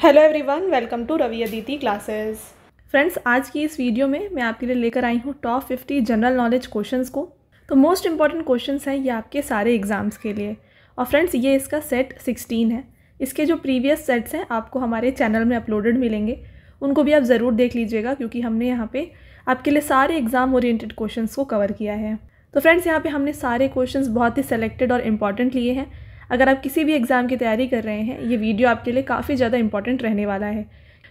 Hello everyone, welcome to Ravi Aditi classes. Friends, आज की इस वीडियो में मैं आपके लिए लेकर आई हूँ टॉप 50 जनरल नॉलेज क्वेश्चंस को। तो मोस्ट इंपॉर्टेंट क्वेश्चंस हैं ये आपके सारे एग्जाम्स के लिए। और फ्रेंड्स, ये इसका सेट 16 है। इसके जो प्रीवियस सेट्स हैं आपको हमारे चैनल में अपलोडेड मिलेंगे, उनको भी आप ज़रूर देख लीजिएगा, क्योंकि हमने यहाँ पे आपके लिए सारे एग्जाम ओरिएंटेड क्वेश्चंस को कवर किया है। तो फ्रेंड्स, यहाँ पे हमने सारे क्वेश्चंस बहुत ही सेलेक्टेड और इम्पॉर्टेंट लिए हैं। अगर आप किसी भी एग्ज़ाम की तैयारी कर रहे हैं, ये वीडियो आपके लिए काफ़ी ज़्यादा इंपॉर्टेंट रहने वाला है।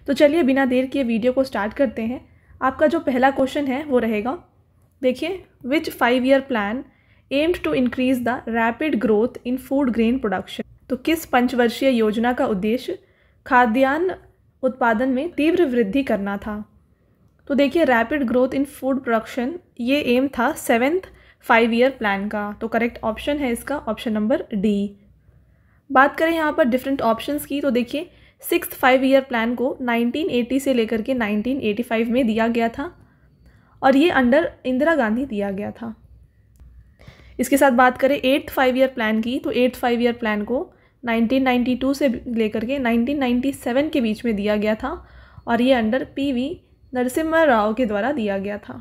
तो चलिए बिना देर किए वीडियो को स्टार्ट करते हैं। आपका जो पहला क्वेश्चन है वो रहेगा, देखिए, which 5 year plan aimed to increase the rapid growth in food grain production. तो किस पंचवर्षीय योजना का उद्देश्य खाद्यान्न उत्पादन में तीव्र वृद्धि करना था। तो देखिए, rapid growth in food production, ये एम था 7th 5 ईयर प्लान का। तो करेक्ट ऑप्शन है इसका ऑप्शन नंबर डी। बात करें यहाँ पर डिफरेंट ऑप्शंस की, तो देखिए 6th 5 ईयर प्लान को 1980 से लेकर के 1985 में दिया गया था और ये अंडर इंदिरा गांधी दिया गया था। इसके साथ बात करें 8th 5 ईयर प्लान की, तो 8th 5 ईयर प्लान को 1992 से लेकर के 1997 के बीच में दिया गया था और ये अंडर PV नरसिम्हा राव के द्वारा दिया गया था।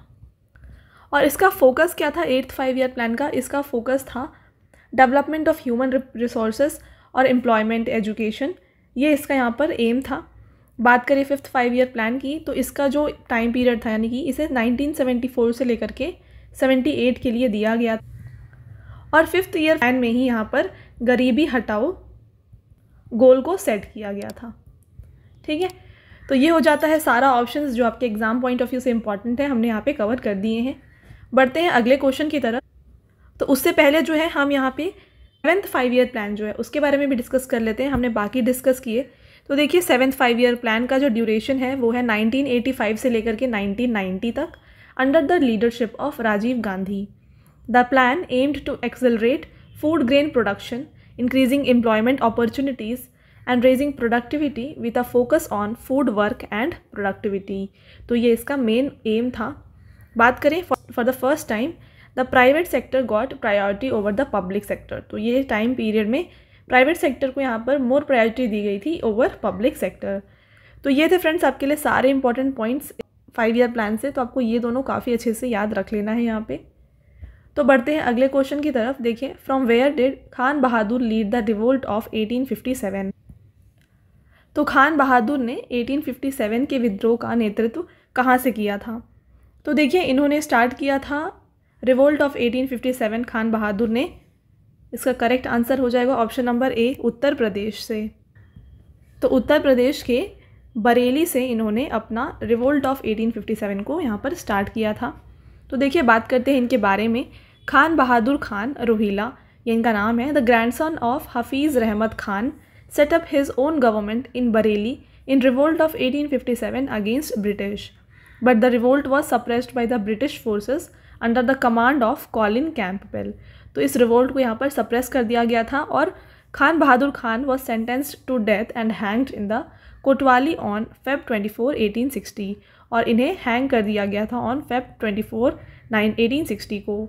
और इसका फोकस क्या था 8th 5 ईयर प्लान का? इसका फोकस था डेवलपमेंट ऑफ ह्यूमन रिसोर्सेज और एम्प्लॉयमेंट एजुकेशन, ये इसका यहाँ पर एम था। बात करें 5th 5 ईयर प्लान की, तो इसका जो टाइम पीरियड था, यानी कि इसे 1974 से लेकर के 78 के लिए दिया गया। और 5th ईयर प्लान में ही यहाँ पर गरीबी हटाओ गोल को सेट किया गया था। ठीक है, तो ये हो जाता है सारा ऑप्शंस जो आपके एग्जाम पॉइंट ऑफ व्यू से इंपॉर्टेंट है, हमने यहाँ पे कवर कर दिए हैं। बढ़ते हैं अगले क्वेश्चन की तरफ। तो उससे पहले जो है हम यहाँ पे 7th 5 ईयर प्लान जो है उसके बारे में भी डिस्कस कर लेते हैं। हमने बाकी डिस्कस किए। तो देखिए 7th 5 ईयर प्लान का जो ड्यूरेशन है वो है 1985 से लेकर के 1990 तक, under the leadership of Rajiv Gandhi. The plan aimed to accelerate food grain production, increasing employment opportunities and raising productivity with a focus on food work and productivity. तो ये इसका मेन एम था। बात करें for the first time the private sector got priority over the public sector. तो ये time period में private sector को यहाँ पर मोर प्रायोरिटी दी गई थी ओवर पब्लिक सेक्टर। तो ये थे फ्रेंड्स आपके लिए सारे इंपॉर्टेंट पॉइंट्स 5 ईयर प्लान से। तो आपको ये दोनों काफ़ी अच्छे से याद रख लेना है यहाँ पे। तो बढ़ते हैं अगले क्वेश्चन की तरफ। देखिए, from where did Khan Bahadur lead the revolt of 1857। तो खान बहादुर ने 1857 के विद्रोह का नेतृत्व कहाँ से किया था? तो देखिए, इन्होंने स्टार्ट किया था रिवोल्ट ऑफ 1857 खान बहादुर ने। इसका करेक्ट आंसर हो जाएगा ऑप्शन नंबर ए, उत्तर प्रदेश से। तो उत्तर प्रदेश के बरेली से इन्होंने अपना रिवोल्ट ऑफ 1857 को यहाँ पर स्टार्ट किया था। तो देखिए, बात करते हैं इनके बारे में। खान बहादुर खान रोहिला, ये इनका नाम है। द ग्रैंडसन ऑफ हफीज़ रहमत Khan set up his own government in Bareilly in revolt of 1857 against British, but the revolt was suppressed by the British forces under the command of Colin Campbell. तो इस रिवोल्ट को यहाँ पर सप्रेस कर दिया गया था और Khan Bahadur Khan was sentenced to death and hanged in the Kotwali on Feb 24, 1860। और इन्हें हैंग कर दिया गया था ऑन Feb 24, 1860 को।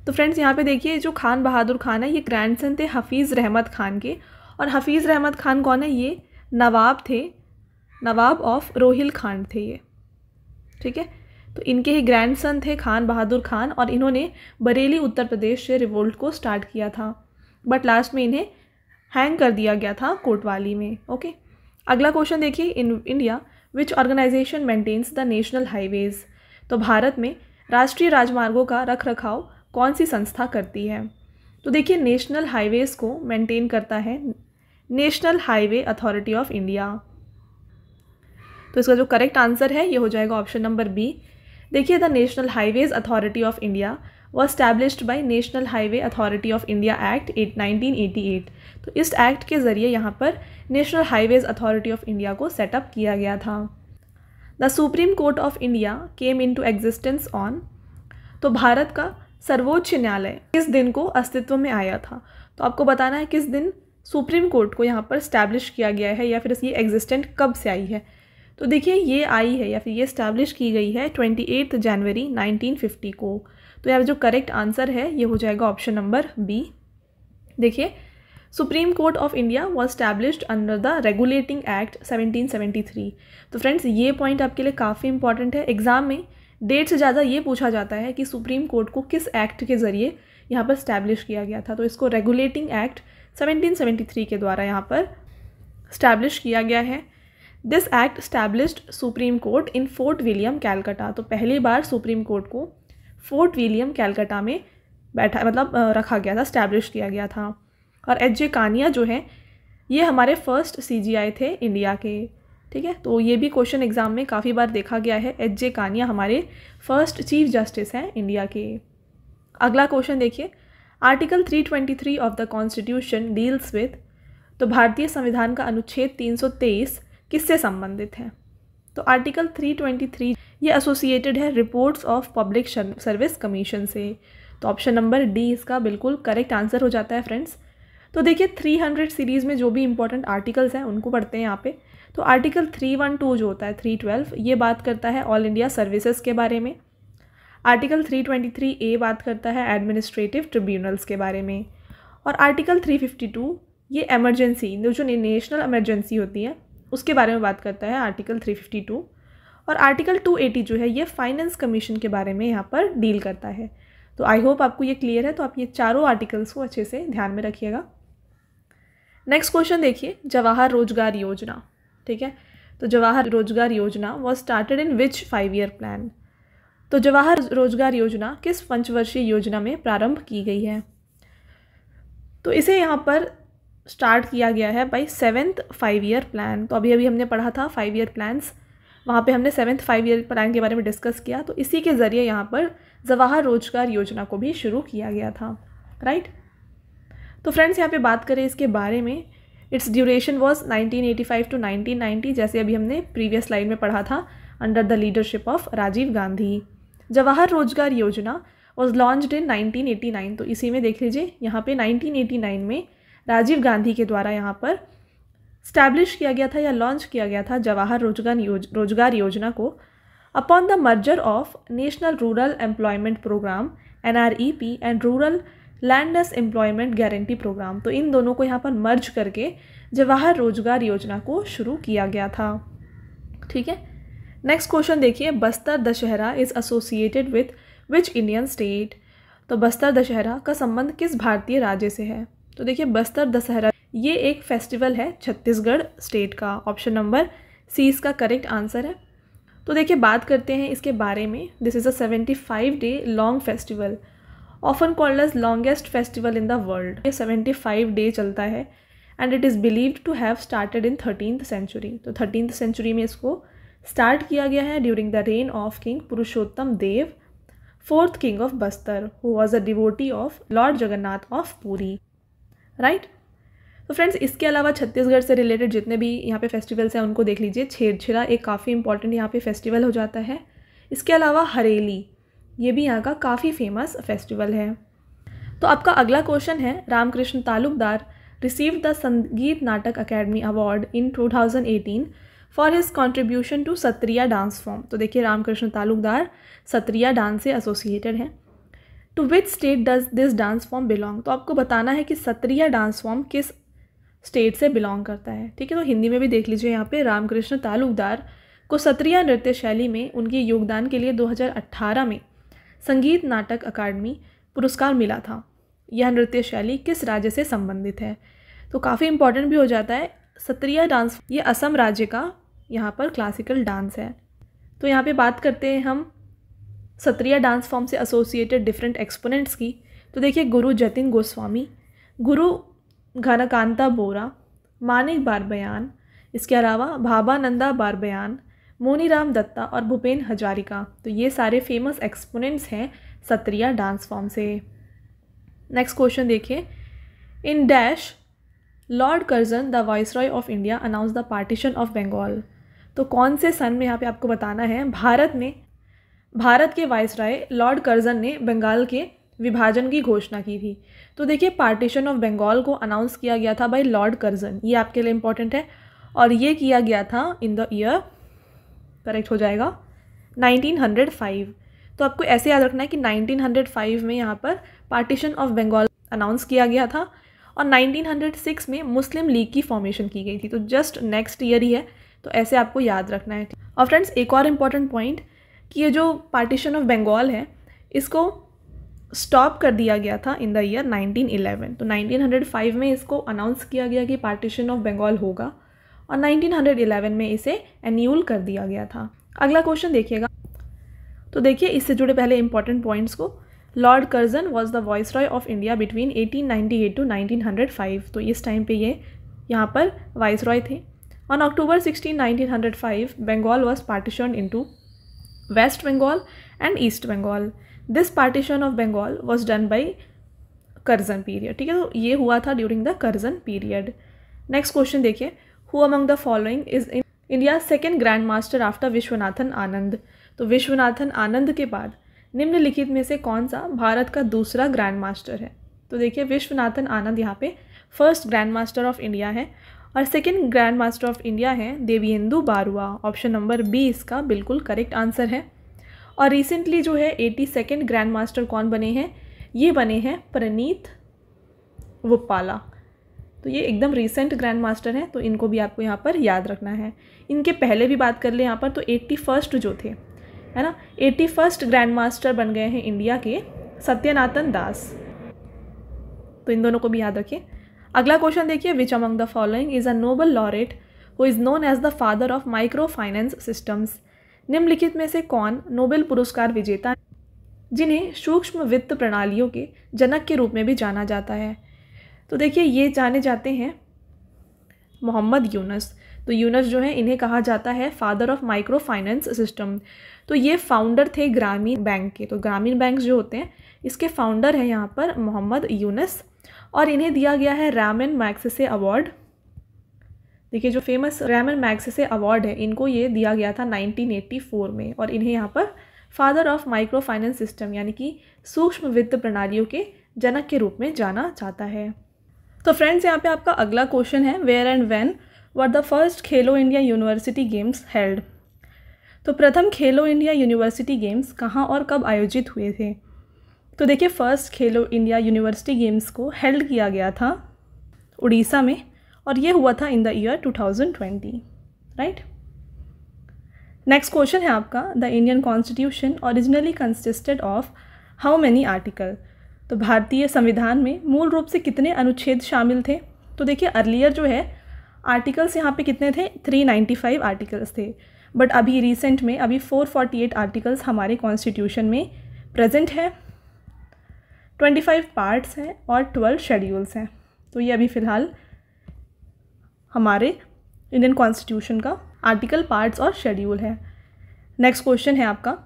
तो फ्रेंड्स, यहाँ पे देखिए, जो खान बहादुर खान है ये ग्रैंडसन थे हफीज़ रहमत खान के। और हफीज़ रहमत खान कौन है? ये नवाब थे, नवाब ऑफ रोहिल खान थे ये। ठीक है, तो इनके ही ग्रैंडसन थे खान बहादुर खान और इन्होंने बरेली उत्तर प्रदेश से रिवोल्ट को स्टार्ट किया था, बट लास्ट में इन्हें हैंग कर दिया गया था कोतवाली में। ओके, अगला क्वेश्चन देखिए, in India which organization maintains the national highways. तो भारत में राष्ट्रीय राजमार्गों का रख रखाव कौन सी संस्था करती है? तो देखिए, नेशनल हाईवेज़ को मेंटेन करता है national highway authority of India. तो इसका जो करेक्ट आंसर है ये हो जाएगा ऑप्शन नंबर बी। देखिए, the national highways authority of India was established by national highway authority of India act 1988। तो इस एक्ट के ज़रिए यहाँ पर national highways authority of India को सेटअप किया गया था। The supreme court of India came into existence on. तो भारत का सर्वोच्च न्यायालय किस दिन को अस्तित्व में आया था? तो आपको बताना है किस दिन सुप्रीम कोर्ट को यहाँ पर स्टैब्लिश किया गया है या फिर ये एग्जिस्टेंट कब से आई है। तो देखिए, ये आई है या फिर ये स्टैब्लिश की गई है 28 जनवरी 1950 को। तो यहाँ जो करेक्ट आंसर है ये हो जाएगा ऑप्शन नंबर बी। देखिए, supreme court of India was established under the regulating act 1773। तो फ्रेंड्स ये पॉइंट आपके लिए काफ़ी इंपॉर्टेंट है। एग्जाम में डेट से ज़्यादा ये पूछा जाता है कि सुप्रीम कोर्ट को किस एक्ट के ज़रिए यहाँ पर स्टैब्लिश किया गया था। तो इसको रेगुलेटिंग एक्ट 1773 के द्वारा यहाँ पर स्टैब्लिश किया गया है। This act established supreme court in fort William Calcutta. तो पहली बार सुप्रीम कोर्ट को फोर्ट विलियम कैलकटा में रखा गया था, स्टैब्लिश किया गया था। और एच.जे. कानिया जो है ये हमारे फर्स्ट CGI थे इंडिया के। ठीक है, तो ये भी क्वेश्चन एग्जाम में काफ़ी बार देखा गया है। एच.जे. कानिया हमारे फर्स्ट चीफ जस्टिस हैं इंडिया के। अगला क्वेश्चन देखिए, article 323 of the constitution deals with. तो भारतीय संविधान का अनुच्छेद 323 किससे संबंधित है? तो आर्टिकल 323 ये एसोसिएटेड है reports of public service commission से। तो ऑप्शन नंबर डी इसका बिल्कुल करेक्ट आंसर हो जाता है फ्रेंड्स। तो देखिए 300 सीरीज़ में जो भी इंपॉर्टेंट आर्टिकल्स हैं उनको पढ़ते हैं यहाँ पे। तो आर्टिकल 312 जो होता है 312 ये बात करता है ऑल इंडिया सर्विसेज के बारे में। आर्टिकल 323A बात करता है एडमिनिस्ट्रेटिव ट्रिब्यूनल्स के बारे में। और आर्टिकल 352 ये एमरजेंसी जो नेशनल एमरजेंसी होती है उसके बारे में बात करता है आर्टिकल 352। और आर्टिकल 280 जो है ये फाइनेंस कमीशन के बारे में यहाँ पर डील करता है। तो आई होप आपको ये क्लियर है। तो आप ये चारों आर्टिकल्स को अच्छे से ध्यान में रखिएगा। नेक्स्ट क्वेश्चन देखिए, जवाहर रोजगार योजना। ठीक है, तो Jawahar Rozgar Yojana was started in which 5-year plan. तो जवाहर रोजगार योजना किस पंचवर्षीय योजना में प्रारंभ की गई है? तो इसे यहाँ पर स्टार्ट किया गया है बाई 7th 5-year प्लान। तो अभी हमने पढ़ा था 5-year प्लान्स, वहाँ पे हमने 7th 5-year प्लान के बारे में डिस्कस किया। तो इसी के ज़रिए यहाँ पर जवाहर रोजगार योजना को भी शुरू किया गया था, राइट। तो फ्रेंड्स यहाँ पे बात करें इसके बारे में, इट्स ड्यूरेशन वॉज 1985 to 1990, जैसे अभी हमने प्रीवियस स्लाइड में पढ़ा था, under the leadership of Rajiv Gandhi. Jawahar Rozgar Yojana was launched in 1989। तो इसी में देख लीजिए यहाँ पे 1989 में राजीव गांधी के द्वारा यहाँ पर स्टैब्लिश किया गया था या लॉन्च किया गया था जवाहर रोजगार योजना को upon the merger of national rural employment programme NREP and rural landless employment guarantee programme. तो इन दोनों को यहाँ पर मर्ज करके जवाहर रोजगार योजना को शुरू किया गया था। ठीक है, नेक्स्ट क्वेश्चन देखिए, Bastar Dussehra is associated with which Indian state. तो बस्तर दशहरा का संबंध किस भारतीय राज्य से है? तो देखिए बस्तर दशहरा ये एक फेस्टिवल है छत्तीसगढ़ स्टेट का। ऑप्शन नंबर सी इसका करेक्ट आंसर है। तो देखिए बात करते हैं इसके बारे में। This is a 75-day long festival often called as longest festival in the world. ये 75 डे चलता है and it is believed to have started in 13th century। तो 13th century में इसको स्टार्ट किया गया है during the reign of king Purushottam Dev, 4th king of Bastar, who was a devotee of lord Jagannath of Puri, right. तो फ्रेंड्स इसके अलावा छत्तीसगढ़ से रिलेटेड जितने भी यहाँ पे फेस्टिवल्स हैं उनको देख लीजिए। छेरछेरा एक काफ़ी इंपॉर्टेंट यहाँ पे फेस्टिवल हो जाता है। इसके अलावा हरेली ये भी यहाँ का काफ़ी फेमस फेस्टिवल है। तो आपका अगला क्वेश्चन है, Ramakrishna Talukdar received the Sangeet Natak academy award in 2018 for his contribution to Sattriya dance form. तो देखिए रामकृष्ण तालुकदार सत्रिया डांस से एसोसिएटेड हैं। To which state does this dance form belong. तो आपको बताना है कि सत्रिया डांस फॉर्म किस स्टेट से बिलोंग करता है। ठीक है, तो हिंदी में भी देख लीजिए यहाँ पे, रामकृष्ण तालुकदार को सत्रिया नृत्य शैली में उनके योगदान के लिए 2018 में संगीत नाटक अकादमी पुरस्कार मिला था। यह नृत्य शैली किस राज्य से संबंधित है? तो काफ़ी इंपॉर्टेंट भी हो जाता है। सत्रिया डांस ये असम राज्य का यहाँ पर क्लासिकल डांस है। तो यहाँ पे बात करते हैं हम सत्रिया डांस फॉर्म से एसोसिएटेड डिफरेंट एक्सपोनेंट्स की। तो देखिए गुरु जतिन गोस्वामी, गुरु घनकांता बोरा, मानिक बारबयान, इसके अलावा भाबानंदा बारबयान, मोनीराम दत्ता और भूपेन हजारिका। तो ये सारे फेमस एक्सपोनेंट्स हैं सत्रिया डांस फॉर्म से। नेक्स्ट क्वेश्चन देखिए, in dash Lord Curzon the viceroy of India announce the partition of Bengal. तो कौन से सन में यहाँ पे आपको बताना है। भारत के वाइसरॉय लॉर्ड कर्जन ने बंगाल के विभाजन की घोषणा की थी। तो देखिए पार्टीशन ऑफ बंगाल को अनाउंस किया गया था बाय लॉर्ड कर्जन, ये आपके लिए इंपॉर्टेंट है। और ये किया गया था इन द ईयर, करेक्ट हो जाएगा 1905। तो आपको ऐसे याद रखना है कि 1905 में यहाँ पर पार्टीशन ऑफ बंगाल अनाउंस किया गया था। और 1906 में मुस्लिम लीग की फॉर्मेशन की गई थी। तो जस्ट नेक्स्ट ईयर ही है, तो ऐसे आपको याद रखना है। और फ्रेंड्स एक और इम्पॉर्टेंट पॉइंट कि ये जो पार्टीशन ऑफ बंगाल है इसको स्टॉप कर दिया गया था इन द ईयर 1911। तो 1905 में इसको अनाउंस किया गया कि पार्टीशन ऑफ बंगाल होगा और 1911 में इसे एन्यूल कर दिया गया था। अगला क्वेश्चन देखिएगा। तो देखिए इससे जुड़े पहले इंपॉर्टेंट पॉइंट्स को। Lord Curzon was the viceroy of India between 1898 to 1905। तो इस टाइम पे ये यहाँ पर वाइसरॉय थे। On October 16, 1905 Bengal was partition into West Bengal and East Bengal. This partition of Bengal was done by Curzon period. ठीक है, तो ये हुआ था during the Curzon period. Next question देखिए, who among the following is India second grand master after Viswanathan Anand. तो विश्वनाथन आनंद के बाद निम्नलिखित में से कौन सा भारत का दूसरा ग्रैंड मास्टर है। तो देखिए विश्वनाथन आनंद यहाँ पे first grand master of India है और second grand master of India है Devendu Barua. Option number B इसका बिल्कुल करेक्ट आंसर है। और रिसेंटली जो है 82nd ग्रैंड मास्टर कौन बने हैं, ये बने हैं प्रणीत वुप्पाला। तो ये एकदम रिसेंट ग्रैंड मास्टर हैं, तो इनको भी आपको यहाँ पर याद रखना है। इनके पहले भी बात कर ले यहाँ पर, तो 81st जो थे, है ना, 81st ग्रैंड मास्टर बन गए हैं इंडिया के सत्यनाथन दास। तो इन दोनों को भी याद रखिए। अगला क्वेश्चन देखिए, which among the following is a Nobel laureate who is known as the father of micro finance systems. निम्नलिखित में से कौन नोबेल पुरस्कार विजेता जिन्हें सूक्ष्म वित्त प्रणालियों के जनक के रूप में भी जाना जाता है। तो देखिए ये जाने जाते हैं मोहम्मद यूनुस। तो यूनुस जो है इन्हें कहा जाता है father of micro finance system. तो ये फाउंडर थे ग्रामीण बैंक के। तो ग्रामीण बैंक जो होते हैं इसके फाउंडर हैं यहाँ पर मोहम्मद यूनुस और इन्हें दिया गया है रैमन मैग्सेसे अवार्ड। देखिए जो फेमस रैमन मैग्सेसे अवार्ड है इनको ये दिया गया था 1984 में और इन्हें यहाँ पर father of micro finance system यानी कि सूक्ष्म वित्त प्रणालियों के जनक के रूप में जाना जाता है। तो फ्रेंड्स यहाँ पे आपका अगला क्वेश्चन है, where and when were the first Khelo India university games held. तो प्रथम खेलो इंडिया यूनिवर्सिटी गेम्स कहाँ और कब आयोजित हुए थे। तो देखिए first Khelo India university games को हेल्ड किया गया था उड़ीसा में और ये हुआ था in the year 2020, right. Next question है आपका, the Indian constitution originally consisted of how many article. तो भारतीय संविधान में मूल रूप से कितने अनुच्छेद शामिल थे। तो देखिए अर्लियर जो है आर्टिकल्स यहाँ पे कितने थे, 395 आर्टिकल्स थे, बट अभी रिसेंट में अभी 448 आर्टिकल्स हमारे कॉन्स्टिट्यूशन में प्रेजेंट है, 25 पार्ट्स हैं और 12 शेड्यूल्स हैं। तो ये अभी फ़िलहाल हमारे इंडियन कॉन्स्टिट्यूशन का आर्टिकल, पार्ट्स और शेड्यूल है। नेक्स्ट क्वेश्चन है आपका,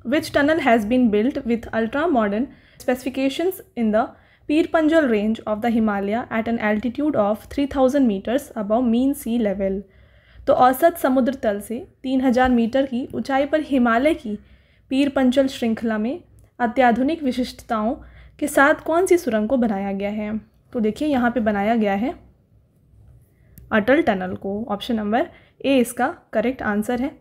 which tunnel has been built with ultra modern specifications in the Pir Panjal range of the Himalaya at an altitude of 3000 metres above mean sea level. तो औसत समुद्र तल से 3000 मीटर की ऊंचाई पर हिमालय की पीर पंजल श्रृंखला में अत्याधुनिक विशिष्टताओं के साथ कौन सी सुरंग को बनाया गया है। तो देखिए यहाँ पे बनाया गया है अटल टनल को। ऑप्शन नंबर ए इसका करेक्ट आंसर है।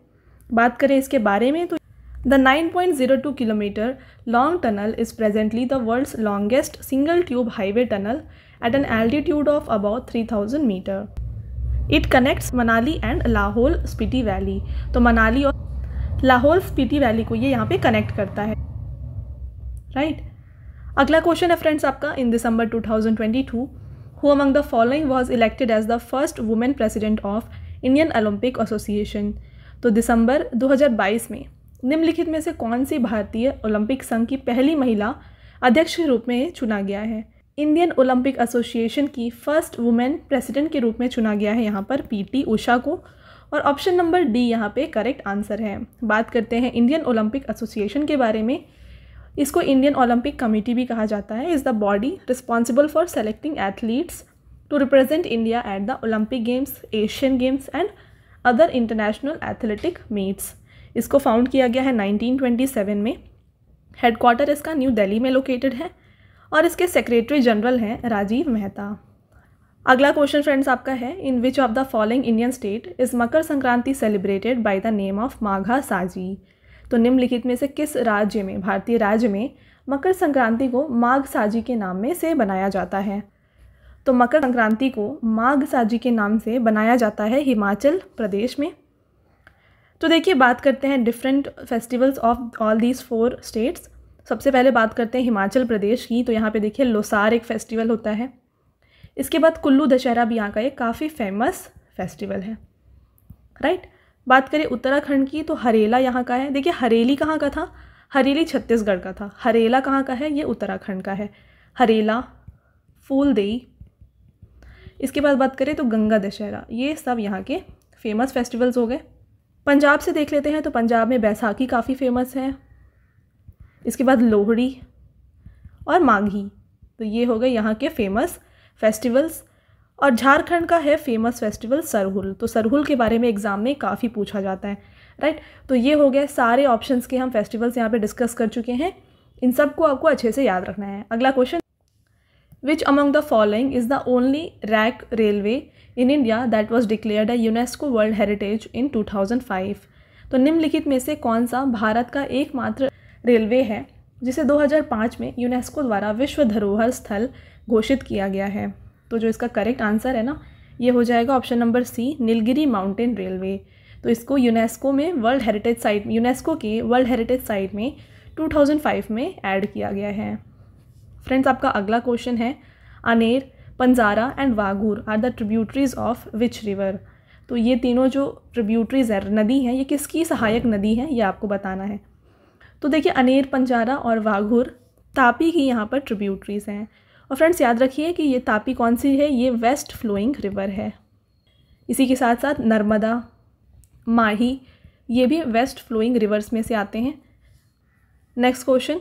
बात करें इसके बारे में तो the 9.02 kilometre long tunnel is presently the world's longest single tube highway tunnel at an altitude of about 3000 metre. It connects Manali and Lahaul Spiti valley. तो मनाली और लाहौल स्पीति वैली को ये यहाँ पे कनेक्ट करता है, राइट। अगला क्वेश्चन है फ्रेंड्स आपका, in December 2022 who among the following was elected as the first women president of Indian Olympic association. तो दिसंबर 2022 में निम्नलिखित में से कौन सी भारतीय ओलंपिक संघ की पहली महिला अध्यक्ष के रूप में चुना गया है। इंडियन ओलंपिक एसोसिएशन की फर्स्ट वुमेन प्रेसिडेंट के रूप में चुना गया है यहाँ पर पीटी उषा को और ऑप्शन नंबर डी यहाँ पे करेक्ट आंसर है। बात करते हैं इंडियन ओलंपिक एसोसिएशन के बारे में। इसको इंडियन ओलंपिक कमेटी भी कहा जाता है। Is the body responsible for selecting athletes to represent India at the Olympic games, Asian games and other international athletic meets. इसको फाउंड किया गया है 1927 में। हेडक्वार्टर इसका न्यू दिल्ली में लोकेटेड है और इसके सेक्रेटरी जनरल हैं राजीव मेहता। अगला क्वेश्चन फ्रेंड्स आपका है, in which of the following Indian state is Makar Sankranti celebrated by the name of Magha Saji. तो निम्नलिखित में से किस राज्य में, भारतीय राज्य में मकर संक्रांति को माघ साजी के नाम में से बनाया जाता है। तो मकर संक्रांति को माघ साजी के नाम से बनाया जाता है हिमाचल प्रदेश में। तो देखिए बात करते हैं different festivals of all these 4 states. सबसे पहले बात करते हैं हिमाचल प्रदेश की। तो यहाँ पे देखिए लोसार एक फेस्टिवल होता है। इसके बाद कुल्लू दशहरा भी यहाँ का एक काफ़ी फेमस फेस्टिवल है, राइट। बात करें उत्तराखंड की तो हरेला यहाँ का है। देखिए हरेली कहाँ का था, हरेली छत्तीसगढ़ का था, हरेला कहाँ का है, ये उत्तराखंड का है। हरेला, फूलदेई। इसके बाद बात करें तो गंगा दशहरा, ये सब यहाँ के फेमस फेस्टिवल्स हो गए। पंजाब से देख लेते हैं तो पंजाब में बैसाखी काफ़ी फेमस है। इसके बाद लोहड़ी और माघी, तो ये हो गए यहाँ के फेमस फेस्टिवल्स। और झारखंड का है फेमस फेस्टिवल सरहुल। तो सरहुल के बारे में एग्जाम में काफ़ी पूछा जाता है, राइट। तो ये हो गए सारे ऑप्शंस के हम फेस्टिवल्स यहाँ पे डिस्कस कर चुके हैं। इन सब को आपको अच्छे से याद रखना है। अगला question, which among the following is the only rack railway in India that was declared a UNESCO world heritage इन 2005। तो निम्नलिखित में से कौन सा भारत का एकमात्र रेलवे है जिसे 2005 में यूनेस्को द्वारा विश्व धरोहर स्थल घोषित किया गया है। तो जो इसका करेक्ट आंसर है ना, ये हो जाएगा option number C, Nilgiri mountain railway. तो इसको यूनेस्को में वर्ल्ड हेरिटेज साइट, यूनेस्को के वर्ल्ड हेरिटेज साइट में 2005 में ऐड किया गया है। फ्रेंड्स आपका अगला क्वेश्चन है, Aner, Panjhara and Waghur are the tributaries of which river. तो ये तीनों जो ट्रिब्यूटरीज है, नदी हैं, ये किसकी सहायक नदी है, ये आपको बताना है। तो देखिए अनेर, पंजारा और वाघूर तापी की यहाँ पर ट्रिब्यूटरीज हैं। और फ्रेंड्स याद रखिए कि ये तापी कौन सी है, ये वेस्ट फ्लोइंग रिवर है। इसी के साथ साथ नर्मदा, माही, ये भी वेस्ट फ्लोइंग रिवर्स में से आते हैं। Next question,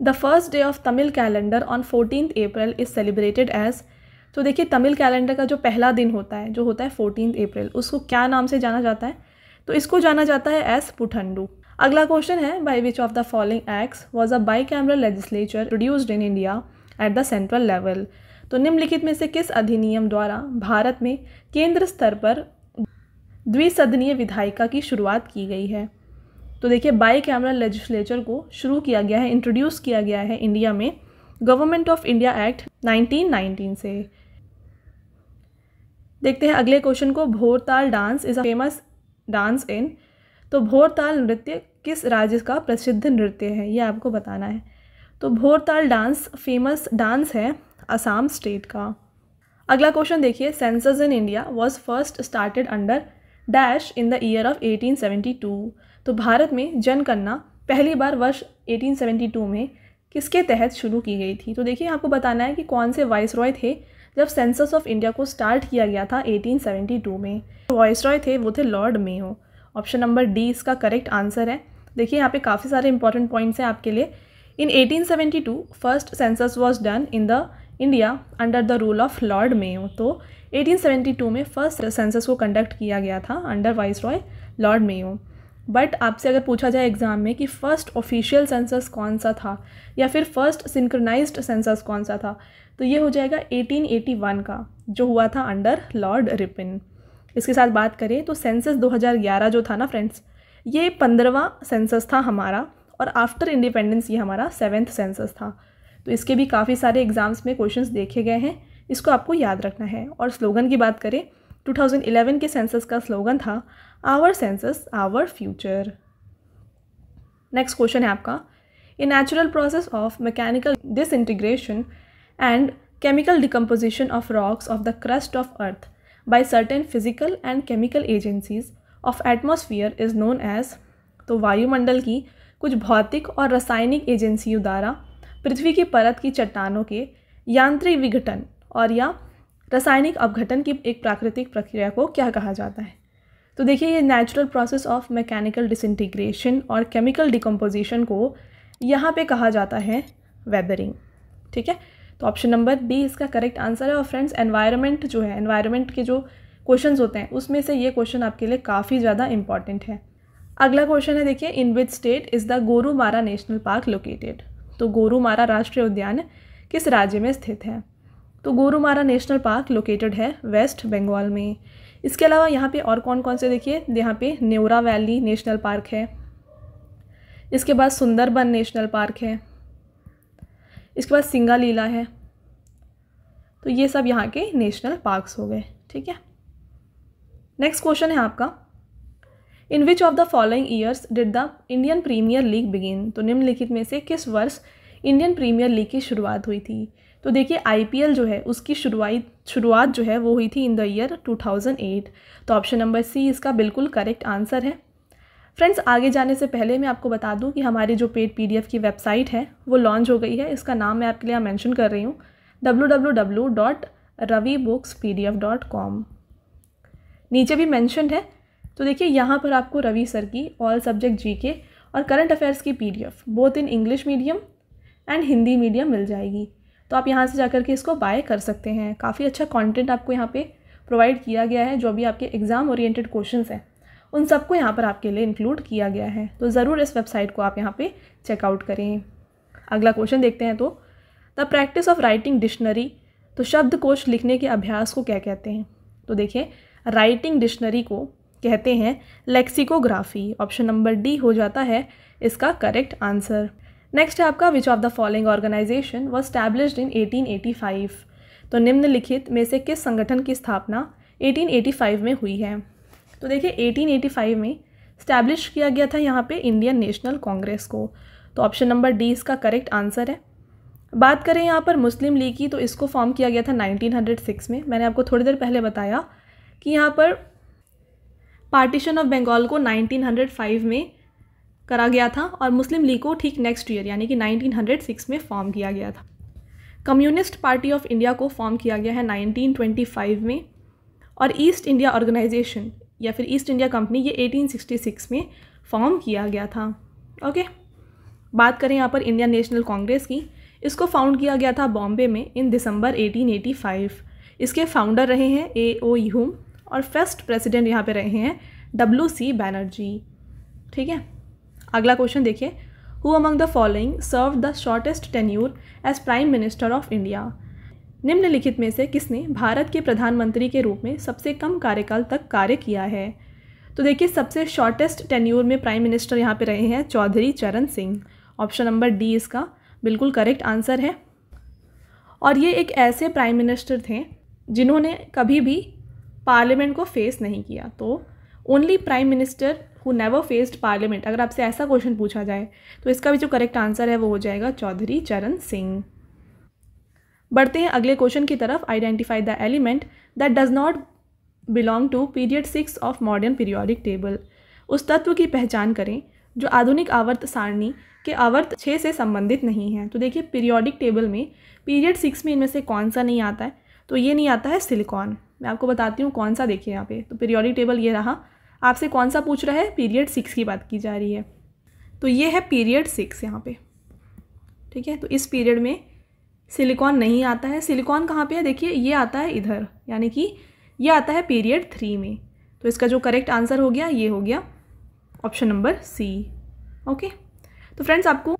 the first day of Tamil calendar on 14 April is celebrated as. तो देखिए तमिल कैलेंडर का जो पहला दिन होता है, जो होता है 14 अप्रैल, उसको क्या नाम से जाना जाता है, तो इसको जाना जाता है एज पुठंडू। अगला क्वेश्चन है, by which of the following acts was a bicameral legislature introduced in India at the central level. तो निम्नलिखित में से किस अधिनियम द्वारा भारत में केंद्र स्तर पर द्विसदनीय विधायिका की शुरुआत की गई है। तो देखिए बाईकैमरल लेजिस्लेचर को शुरू किया गया है, इंट्रोड्यूस किया गया है इंडिया में गवर्नमेंट ऑफ इंडिया एक्ट 1919 से। देखते हैं अगले क्वेश्चन को, Bhortal dance is a famous dance इन। तो भोरताल नृत्य किस राज्य का प्रसिद्ध नृत्य है, ये आपको बताना है। तो भोरताल डांस फेमस डांस है असम स्टेट का। अगला क्वेश्चन देखिए, census in India was first started under dash in the year of 1872। तो भारत में जनगणना पहली बार वर्ष 1872 में किसके तहत शुरू की गई थी। तो देखिए आपको बताना है कि कौन से वाइसरॉय थे जब सेंसस ऑफ इंडिया को स्टार्ट किया गया था 1872 में। वाइसरॉय थे वो थे Lord Mayo. Option number D इसका करेक्ट आंसर है। देखिए यहाँ पे काफ़ी सारे इंपॉर्टेंट पॉइंट्स हैं आपके लिए। इन 1872 first census was done in the India under the rule of Lord Mayo. तो 1872 में फर्स्ट सेंसस को कंडक्ट किया गया था under viceroy Lord Mayo. But आपसे अगर पूछा जाए एग्जाम में कि फ़र्स्ट ऑफिशियल सेंसस कौन सा था या फिर फर्स्ट सिंक्रोनाइज्ड सेंसस कौन सा था, तो ये हो जाएगा 1881 का, जो हुआ था अंडर लॉर्ड रिपन। इसके साथ बात करें तो सेंसस 2011 जो था ना फ्रेंड्स, ये 15वां सेंसस था हमारा, और आफ्टर इंडिपेंडेंस ये हमारा 7th सेंसस था। तो इसके भी काफ़ी सारे एग्जाम्स में क्वेश्चंस देखे गए हैं, इसको आपको याद रखना है। और स्लोगन की बात करें, 2011 के सेंसस का स्लोगन था our census our future. Next question है आपका, a natural process of mechanical disintegration and chemical decomposition of rocks of the crust of earth by certain physical and chemical agencies of atmosphere is known as. तो वायुमंडल की कुछ भौतिक और रासायनिक एजेंसियों द्वारा पृथ्वी की परत की चट्टानों के यांत्रिक विघटन और या रासायनिक अपघटन की एक प्राकृतिक प्रक्रिया को क्या कहा जाता है। तो देखिए ये natural process of mechanical disintegration और केमिकल डिकम्पोजिशन को यहाँ पे कहा जाता है वेदरिंग। ठीक है, तो ऑप्शन नंबर डी इसका करेक्ट आंसर है। और फ्रेंड्स एनवायरनमेंट जो है, एनवायरनमेंट के जो क्वेश्चंस होते हैं उसमें से ये क्वेश्चन आपके लिए काफ़ी ज़्यादा इंपॉर्टेंट है। अगला क्वेश्चन है देखिए, in which state is the Gorumara national park located. तो गोरुमारा राष्ट्रीय उद्यान किस राज्य में स्थित है। तो गोरुमारा नेशनल पार्क लोकेटेड है वेस्ट बंगाल में। इसके अलावा यहाँ पे और कौन कौन से देखिए, यहाँ पे न्योरा वैली नेशनल पार्क है, इसके बाद सुंदरबन नेशनल पार्क है, इसके बाद सिंगालीला है। तो ये सब यहाँ के नेशनल पार्क्स हो गए, ठीक है। नेक्स्ट क्वेश्चन है आपका, in which of the following years did the Indian premier league begin. तो निम्नलिखित में से किस वर्ष इंडियन प्रीमियर लीग की शुरुआत हुई थी। तो देखिए IPL जो है उसकी शुरुआत जो है वो हुई थी इन द ईयर 2008। तो ऑप्शन नंबर सी इसका बिल्कुल करेक्ट आंसर है। फ्रेंड्स, आगे जाने से पहले मैं आपको बता दूं कि हमारी जो पेड PDF की वेबसाइट है वो लॉन्च हो गई है। इसका नाम मैं आपके लिए मेंशन कर रही हूँ, www.ravibookspdf.com। नीचे भी मेंशन है। तो देखिए यहाँ पर आपको रवि सर की ऑल सब्जेक्ट GK और करंट अफेयर्स की PDF both in English medium and Hindi medium मिल जाएगी। तो आप यहाँ से जाकर के इसको बाय कर सकते हैं। काफ़ी अच्छा कंटेंट आपको यहाँ पे प्रोवाइड किया गया है। जो भी आपके एग्ज़ाम ओरिएंटेड क्वेश्चंस हैं उन सबको यहाँ पर आपके लिए इंक्लूड किया गया है। तो ज़रूर इस वेबसाइट को आप यहाँ पे चेकआउट करें। अगला क्वेश्चन देखते हैं। तो the practice of writing dictionary, तो शब्दकोश लिखने के अभ्यास को क्या कहते हैं। तो देखिए राइटिंग डिक्शनरी को कहते हैं लेक्सिकोग्राफी। ऑप्शन नंबर डी हो जाता है इसका करेक्ट आंसर। नेक्स्ट है आपका, which of the following organisation was established in 1885। तो निम्नलिखित में से किस संगठन की स्थापना 1885 में हुई है। तो देखिए 1885 में स्टैब्लिश किया गया था यहाँ पे इंडियन नेशनल कांग्रेस को। तो ऑप्शन नंबर डी इसका करेक्ट आंसर है। बात करें यहाँ पर मुस्लिम लीग की, तो इसको फॉर्म किया गया था 1906 में। मैंने आपको थोड़ी देर पहले बताया कि यहाँ पर पार्टीशन ऑफ बंगाल को 1905 में करा गया था और मुस्लिम लीग को ठीक नेक्स्ट ईयर यानी कि 1906 में फॉर्म किया गया था। कम्युनिस्ट पार्टी ऑफ इंडिया को फॉर्म किया गया है 1925 में और ईस्ट इंडिया ऑर्गेनाइजेशन या फिर ईस्ट इंडिया कंपनी ये 1866 में फॉर्म किया गया था। ओके, बात करें यहाँ पर इंडियन नेशनल कांग्रेस की, इसको फाउंड किया गया था बॉम्बे में इन दिसंबर 1885। इसके फाउंडर रहे हैं A.O. ह्यूम और फर्स्ट प्रेसिडेंट यहाँ पे रहे हैं W.C. बैनर्जी, ठीक है। अगला क्वेश्चन देखिए, who among the following serve the shortest tenure as prime minister of India. निम्नलिखित में से किसने भारत के प्रधानमंत्री के रूप में सबसे कम कार्यकाल तक कार्य किया है। तो देखिए सबसे शॉर्टेस्ट टेन्यूर में प्राइम मिनिस्टर यहाँ पे रहे हैं चौधरी चरण सिंह। ऑप्शन नंबर डी इसका बिल्कुल करेक्ट आंसर है। और ये एक ऐसे प्राइम मिनिस्टर थे जिन्होंने कभी भी पार्लियामेंट को फेस नहीं किया। तो only prime minister who never faced parliament, अगर आपसे ऐसा क्वेश्चन पूछा जाए तो इसका भी जो करेक्ट आंसर है वो हो जाएगा चौधरी चरण सिंह। बढ़ते हैं अगले क्वेश्चन की तरफ। Identify the element that does not belong to period 6 of modern periodic table. उस तत्व की पहचान करें जो आधुनिक आवर्त सारणी के आवर्त 6 से संबंधित नहीं है। तो देखिए पीरियोडिक टेबल में पीरियड 6 में इनमें से कौन सा नहीं आता है। तो ये नहीं आता है सिलिकॉन। मैं आपको बताती हूँ कौन सा। देखिए यहाँ पे तो पीरियोडिक टेबल ये रहा, आपसे कौन सा पूछ रहा है, पीरियड 6 की बात की जा रही है। तो ये है पीरियड 6 यहाँ पे, ठीक है। तो इस पीरियड में सिलिकॉन नहीं आता है। सिलिकॉन कहाँ पे है, देखिए ये आता है इधर, यानी कि ये आता है पीरियड 3 में। तो इसका जो करेक्ट आंसर हो गया ये हो गया ऑप्शन नंबर सी। ओके, तो फ्रेंड्स आपको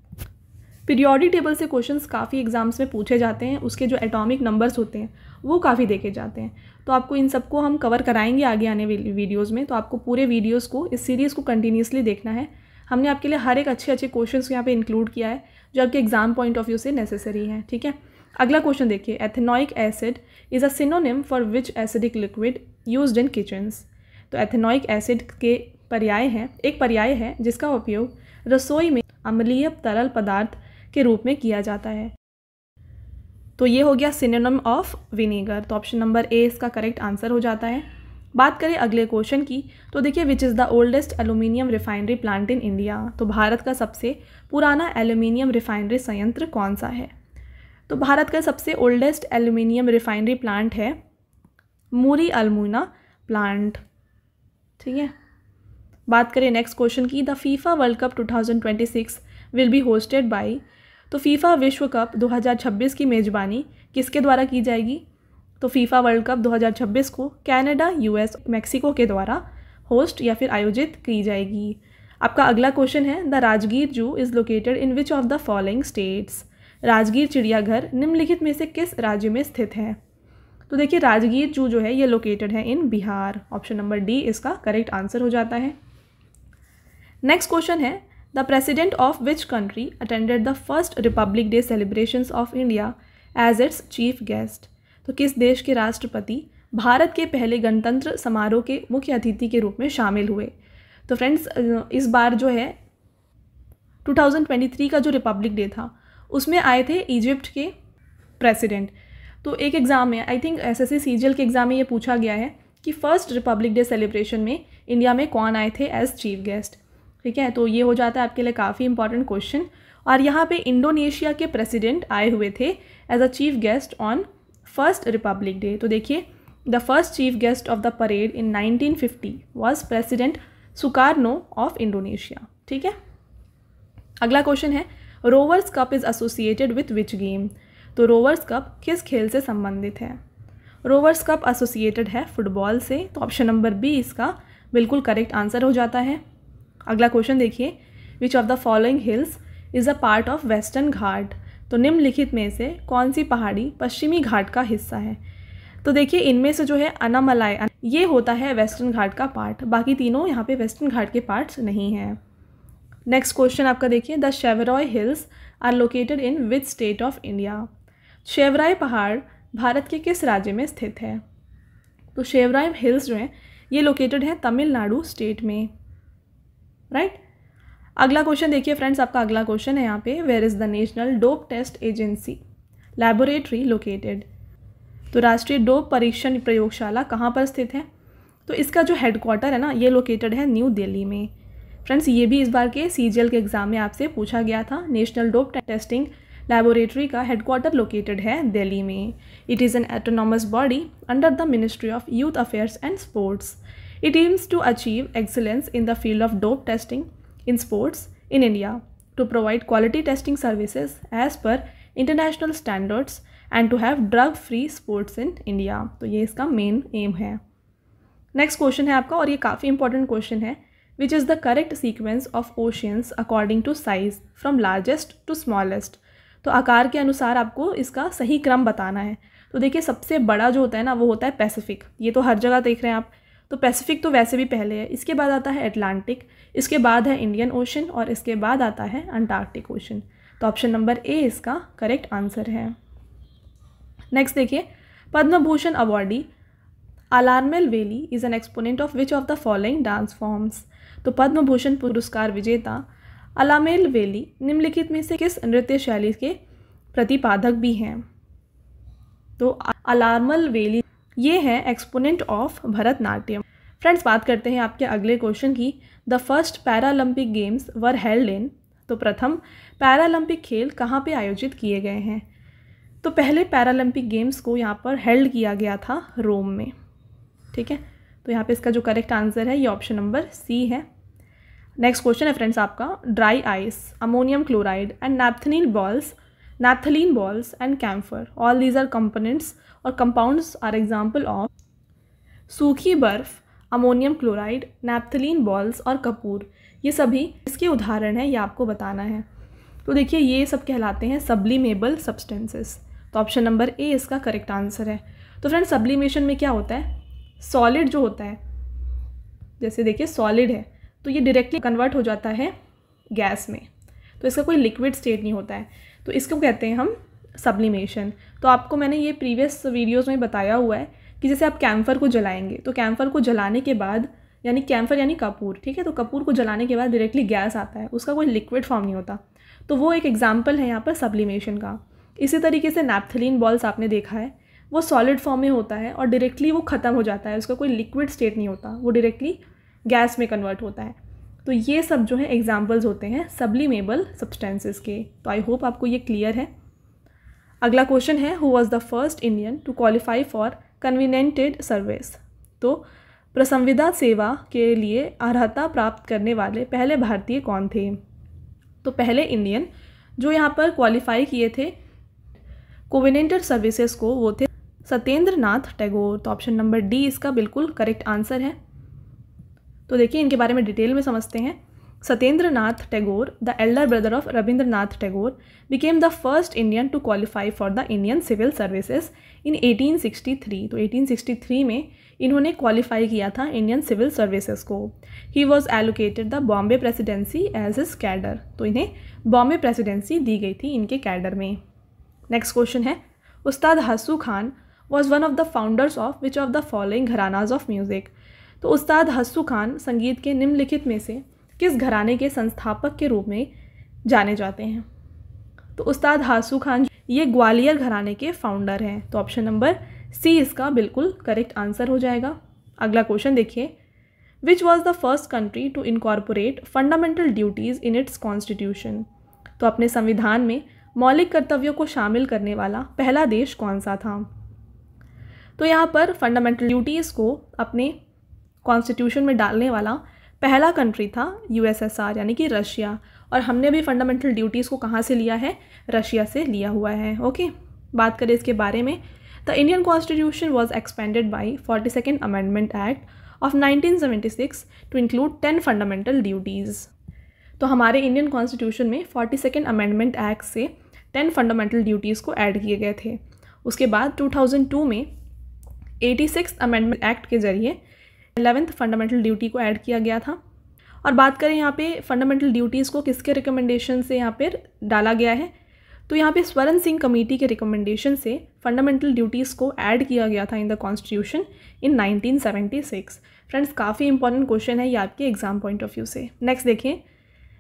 पीरियोडिक टेबल से क्वेश्चंस काफ़ी एग्जाम्स में पूछे जाते हैं। उसके जो एटॉमिक नंबर्स होते हैं वो काफ़ी देखे जाते हैं। तो आपको इन सबको हम कवर कराएंगे आगे आने वाली वीडियोज़ में। तो आपको पूरे वीडियोज़ को, इस सीरीज़ को कंटिन्यूसली देखना है। हमने आपके लिए हर एक अच्छे क्वेश्चंस यहाँ पे इंक्लूड किया है जो आपके एग्जाम पॉइंट ऑफ व्यू से नेसेसरी है, ठीक है। अगला क्वेश्चन देखिए, ethanoic acid is a synonym for which acidic liquid used in kitchens. तो एथेनॉइक एसिड के पर्याय हैं, एक पर्याय है जिसका उपयोग रसोई में अम्लीय तरल पदार्थ के रूप में किया जाता है। तो ये हो गया सिनोनिम ऑफ विनेगर। तो ऑप्शन नंबर ए इसका करेक्ट आंसर हो जाता है। बात करें अगले क्वेश्चन की, तो देखिए विच is the oldest aluminium refinery plant in India. तो भारत का सबसे पुराना एल्यूमिनियम रिफाइनरी संयंत्र कौन सा है। तो भारत का सबसे ओल्डेस्ट एल्यूमिनियम रिफाइनरी प्लांट है मूरी अल्मुना प्लांट, ठीक है। बात करें नेक्स्ट क्वेश्चन की, the FIFA world cup 2026 will be hosted by. तो फीफा विश्व कप 2026 की मेज़बानी किसके द्वारा की जाएगी। तो फीफा वर्ल्ड कप 2026 को कनाडा, US, मैक्सिको के द्वारा होस्ट या फिर आयोजित की जाएगी। आपका अगला क्वेश्चन है, द राजगीर जू is located in which of the following states. Rajgir चिड़ियाघर निम्नलिखित में से किस राज्य में स्थित है। तो देखिए राजगीर जू जो है ये लोकेटेड है in Bihar. Option number D इसका करेक्ट आंसर हो जाता है। नेक्स्ट क्वेश्चन है, the president of which country attended the first republic day celebrations of India as its chief guest. तो किस देश के राष्ट्रपति भारत के पहले गणतंत्र समारोह के मुख्य अतिथि के रूप में शामिल हुए? तो फ्रेंड्स इस बार जो है 2023 का जो रिपब्लिक डे था उसमें आए थे इजिप्ट के प्रेसिडेंट। तो एक एग्ज़ाम में आई थिंक एसएससी सीजीएल के एग्ज़ाम में ये पूछा गया है कि फर्स्ट रिपब्लिक डे सेलिब्रेशन में इंडिया में कौन आए थे एज चीफ गेस्ट। ठीक है, तो ये हो जाता है आपके लिए काफ़ी इंपॉर्टेंट क्वेश्चन। और यहाँ पे इंडोनेशिया के प्रेसिडेंट आए हुए थे as a chief guest on first republic day. तो देखिए the first chief guest of the parade in 1950 was president Sukarno of Indonesia. ठीक है, अगला क्वेश्चन है Rovers cup is associated with which game? तो रोवर्स कप किस खेल से संबंधित है? रोवर्स कप एसोसिएटेड है फुटबॉल से, तो ऑप्शन नंबर बी इसका बिल्कुल करेक्ट आंसर हो जाता है। अगला क्वेश्चन देखिए which of the following hills is a part of western Ghat? तो निम्नलिखित में से कौन सी पहाड़ी पश्चिमी घाट का हिस्सा है? तो देखिए इनमें से जो है अनामलाई ये होता है वेस्टर्न घाट का पार्ट, बाकी तीनों यहाँ पे वेस्टर्न घाट के पार्ट्स नहीं हैं। नेक्स्ट क्वेश्चन आपका देखिए the Shevaroy hills are located in which state of India? Shevaroy पहाड़ भारत के किस राज्य में स्थित है? तो शेवराय हिल्स जो हैं ये लोकेटेड है तमिलनाडु स्टेट में, राइट। अगला क्वेश्चन देखिए फ्रेंड्स, आपका अगला क्वेश्चन है यहाँ पे where is the national dope test agency laboratory located? तो राष्ट्रीय डोप परीक्षण प्रयोगशाला कहाँ पर स्थित है? तो इसका जो हेडक्वार्टर है ना ये लोकेटेड है न्यू दिल्ली में। फ्रेंड्स ये भी इस बार के सीजीएल के एग्जाम में आपसे पूछा गया था। नेशनल डोप टेस्टिंग लैबोरेटरी का हेडक्वार्टर लोकेटेड है दिल्ली में। It is an autonomous body under the ministry of youth affairs and sports. It aims to achieve excellence in the field of dope testing in sports in India to provide quality testing services as per international standards and to have drug free sports in India। तो ये इसका main aim है। Next question है आपका और ये काफ़ी important question है which is the correct sequence of oceans according to size from largest to smallest? तो आकार के अनुसार आपको इसका सही क्रम बताना है। तो देखिए सबसे बड़ा जो होता है ना वो होता है पैसिफिक, ये तो हर जगह देख रहे हैं आप। तो पैसिफिक तो वैसे भी पहले है, इसके बाद आता है अटलांटिक, इसके बाद है इंडियन ओशन और इसके बाद आता है अंटार्कटिक ओशन। तो ऑप्शन नंबर ए इसका करेक्ट आंसर है। नेक्स्ट देखिए Padma Bhushan awardee Alarmel Valli is an exponent of which of the following dance forms? तो पद्म भूषण पुरस्कार विजेता अलार्मेल वेली निम्नलिखित में से किस नृत्य शैली के प्रतिपादक भी हैं? तो अलार्मेल वेली ये है एक्सपोनेंट ऑफ भरतनाट्यम। फ्रेंड्स बात करते हैं आपके अगले क्वेश्चन की। The first Paralympic games were held in? तो प्रथम पैरालंपिक खेल कहाँ पे आयोजित किए गए हैं? तो पहले पैरालंपिक गेम्स को यहाँ पर हेल्ड किया गया था रोम में। ठीक है, तो यहाँ पे इसका जो करेक्ट आंसर है ये ऑप्शन नंबर सी है। नेक्स्ट क्वेश्चन है फ्रेंड्स आपका dry ice, ammonium chloride and naphthalene balls and camphor, all these are components or compounds are example of सूखी बर्फ, अमोनियम क्लोराइड, नैप्थलीन बॉल्स और कपूर, ये सभी इसके उदाहरण हैं, ये आपको बताना है। तो देखिए ये सब कहलाते हैं सब्लिमेबल सब्सटेंसेस। तो ऑप्शन नंबर ए इसका करेक्ट आंसर है। तो फ्रेंड्स सब्लिमेशन में क्या होता है, सॉलिड जो होता है, जैसे देखिए सॉलिड है तो ये डायरेक्टली कन्वर्ट हो जाता है गैस में, तो इसका कोई लिक्विड स्टेट नहीं होता है, तो इसको कहते हैं हम सब्लिमेशन। तो आपको मैंने ये प्रीवियस वीडियोस में बताया हुआ है कि जैसे आप कैम्फर को जलाएंगे तो कैम्फर को जलाने के बाद यानी कैम्फर यानी कपूर, ठीक है, तो कपूर को जलाने के बाद डायरेक्टली गैस आता है, उसका कोई लिक्विड फॉर्म नहीं होता। तो वो एक एग्जाम्पल है यहाँ पर सब्लिमेशन का। इसी तरीके से नैप्थलीन बॉल्स आपने देखा है, वो सॉलिड फॉर्म में होता है और डायरेक्टली वो ख़त्म हो जाता है, उसका कोई लिक्विड स्टेट नहीं होता, वो डायरेक्टली गैस में कन्वर्ट होता है। तो ये सब जो है एग्जाम्पल्स होते हैं सब्लिमेबल सब्सटेंसेस के। तो आई होप आपको ये क्लियर है। अगला क्वेश्चन है who was the first Indian to qualify for covenanted service? तो प्रसंविदा सेवा के लिए अर्हता प्राप्त करने वाले पहले भारतीय कौन थे? तो पहले इंडियन जो यहाँ पर क्वालिफाई किए थे कोविनेंटेड सर्विसेज को वो थे सत्येंद्र नाथ टैगोर। तो ऑप्शन नंबर डी इसका बिल्कुल करेक्ट आंसर है। तो देखिए इनके बारे में डिटेल में समझते हैं। Satyendra Nath Tagore, the elder brother of Rabindranath Tagore, became the first Indian to qualify for the Indian civil services in 1863। तो 1863 में इन्होंने क्वालिफाई किया था इंडियन सिविल सर्विसेज को। He was allocated the Bombay presidency as his cadre. तो इन्हें बॉम्बे प्रेसिडेंसी दी गई थी इनके कैडर में। नेक्स्ट क्वेश्चन है उस्ताद हसू Khan was one of the founders of which of the following gharanas of music. तो उस्ताद हस्सू खान संगीत के निम्नलिखित में से किस घराने के संस्थापक के रूप में जाने जाते हैं। तो उस्ताद हस्सू खान ये ग्वालियर घराने के फाउंडर हैं। तो ऑप्शन नंबर सी इसका बिल्कुल करेक्ट आंसर हो जाएगा। अगला क्वेश्चन देखिए, which was the first country to incorporate fundamental duties in its constitution. तो अपने संविधान में मौलिक कर्तव्यों को शामिल करने वाला पहला देश कौन सा था। तो यहाँ पर फंडामेंटल ड्यूटीज़ को अपने कॉन्स्टिट्यूशन में डालने वाला पहला कंट्री था यूएसएसआर यानी कि रशिया। और हमने भी फंडामेंटल ड्यूटीज़ को कहाँ से लिया है, रशिया से लिया हुआ है। ओके, बात करें इसके बारे में, the Indian constitution was expanded by 42nd amendment act of 1976 to include 10 fundamental duties. तो हमारे इंडियन कॉन्स्टिट्यूशन में 42nd अमेंडमेंट एक्ट से 10 फंडामेंटल ड्यूटीज़ को ऐड किए गए थे। उसके बाद 2002 में 86th अमेंडमेंट एक्ट के जरिए 11th फंडामेंटल ड्यूटी को ऐड किया गया था। और बात करें यहाँ पे फंडामेंटल ड्यूटीज़ को किसके रिकमेंडेशन से यहाँ पर डाला गया है, तो यहाँ पे स्वर्ण सिंह कमेटी के रिकमेंडेशन से फंडामेंटल ड्यूटीज़ को ऐड किया गया था in the constitution in 1976। Friends, काफ़ी इंपॉर्टेंट क्वेश्चन है ये आपके एग्जाम पॉइंट ऑफ व्यू से। नेक्स्ट देखिए,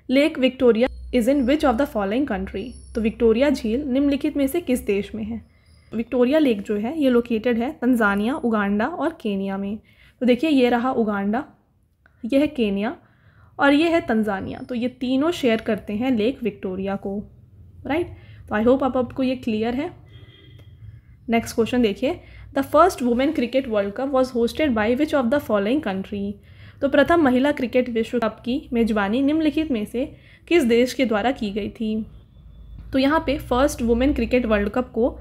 lake Victoria is in which of the following country. तो विक्टोरिया झील निम्नलिखित में से किस देश में है। विक्टोरिया लेक जो है ये लोकेटेड है तंजानिया, उगांडा और केनिया में। तो देखिए, ये रहा उगांडा, ये है केनिया और ये है तंजानिया। तो ये तीनों शेयर करते हैं लेक विक्टोरिया को, राइट। तो आई होप आपको ये क्लियर है। नेक्स्ट क्वेश्चन देखिए, the first women cricket world cup was hosted by which of the following country. तो प्रथम महिला क्रिकेट विश्व कप की मेजबानी निम्नलिखित में से किस देश के द्वारा की गई थी। तो यहाँ पे first women cricket world cup को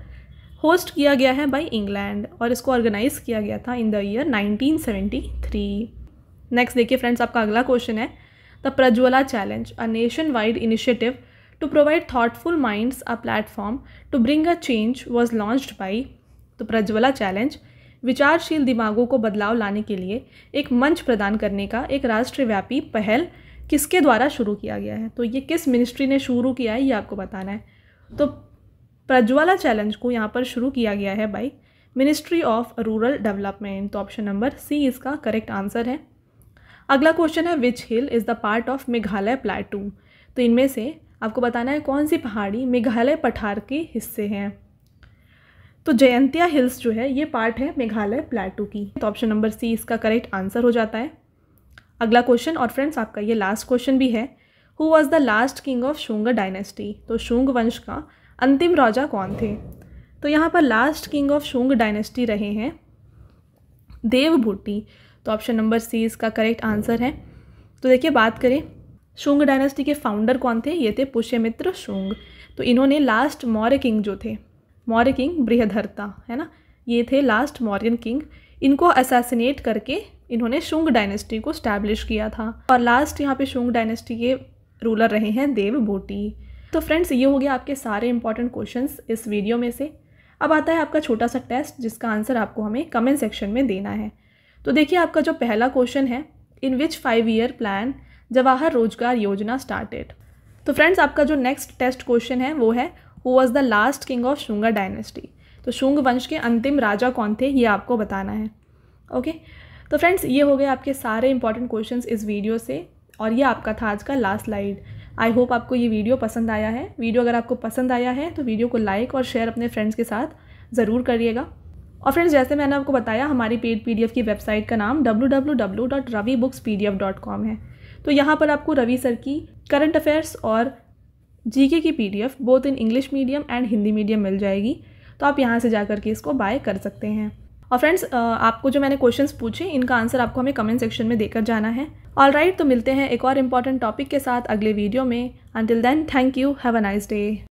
होस्ट किया गया है बाय इंग्लैंड और इसको ऑर्गेनाइज किया गया था इन द ईयर 1973। नेक्स्ट देखिए फ्रेंड्स, आपका अगला क्वेश्चन है, the Prajwala challenge, a nation wide initiative to provide thoughtful minds a platform to bring a change was launched by. तो प्रज्वला चैलेंज विचारशील दिमागों को बदलाव लाने के लिए एक मंच प्रदान करने का एक राष्ट्रव्यापी पहल किसके द्वारा शुरू किया गया है। तो ये किस मिनिस्ट्री ने शुरू किया है ये आपको बताना है। तो प्रज्वला चैलेंज को यहाँ पर शुरू किया गया है by ministry of rural development. तो ऑप्शन नंबर सी इसका करेक्ट आंसर है। अगला क्वेश्चन है, which hill is the part of Meghalaya plateau. तो इनमें से आपको बताना है कौन सी पहाड़ी मेघालय पठार के हिस्से हैं। तो जयंतिया हिल्स जो है ये पार्ट है मेघालय प्लेटू की। तो ऑप्शन नंबर सी इसका करेक्ट आंसर हो जाता है। अगला क्वेश्चन, और फ्रेंड्स आपका ये लास्ट क्वेश्चन भी है, who was the last king of Shunga dynasty. तो शुंग वंश का अंतिम राजा कौन थे। तो यहाँ पर last king of Shunga dynasty रहे हैं देवभूति। तो ऑप्शन नंबर सी इसका करेक्ट आंसर है। तो देखिए, बात करें शुंग डायनेस्टी के फाउंडर कौन थे, ये थे पुष्यमित्र शुंग। तो इन्होंने लास्ट मौर्य किंग जो थे, मौर्य किंग बृहदर्ता है ना, ये थे लास्ट मौर्यन किंग। इनको असैसिनेट करके इन्होंने शुंग डायनेस्टी को स्टैब्लिश किया था और लास्ट यहाँ पे शुंग डायनेस्टी के रूलर रहे हैं देवभूति। तो फ्रेंड्स, ये हो गया आपके सारे इंपॉर्टेंट क्वेश्चंस इस वीडियो में से। अब आता है आपका छोटा सा टेस्ट जिसका आंसर आपको हमें कमेंट सेक्शन में देना है। तो देखिए, आपका जो पहला क्वेश्चन है, in which 5-year plan Jawahar Rozgar योजना स्टार्टेड। तो फ्रेंड्स, आपका जो नेक्स्ट टेस्ट क्वेश्चन है वो है, who was the last king of Shunga dynasty. तो शुंग वंश के अंतिम राजा कौन थे ये आपको बताना है। ओके, तो फ्रेंड्स, ये हो गए आपके सारे इंपॉर्टेंट क्वेश्चंस इस वीडियो से और ये आपका था आज का लास्ट स्लाइड। आई होप आपको ये वीडियो पसंद आया है। वीडियो अगर आपको पसंद आया है तो वीडियो को लाइक और शेयर अपने फ्रेंड्स के साथ ज़रूर करिएगा। और फ्रेंड्स, जैसे मैंने आपको बताया, हमारी पेड PDF की वेबसाइट का नाम www.ravibookspdf.com है। तो यहाँ पर आपको रवि सर की करंट अफेयर्स और GK की PDF both in English medium and Hindi medium मिल जाएगी। तो आप यहाँ से जाकर के इसको बाय कर सकते हैं। और फ्रेंड्स, आपको जो मैंने क्वेश्चंस पूछे इनका आंसर आपको हमें कमेंट सेक्शन में देकर जाना है। ऑलराइट, तो मिलते हैं एक और इम्पॉर्टेंट टॉपिक के साथ अगले वीडियो में। Until then, thank you, have a nice day.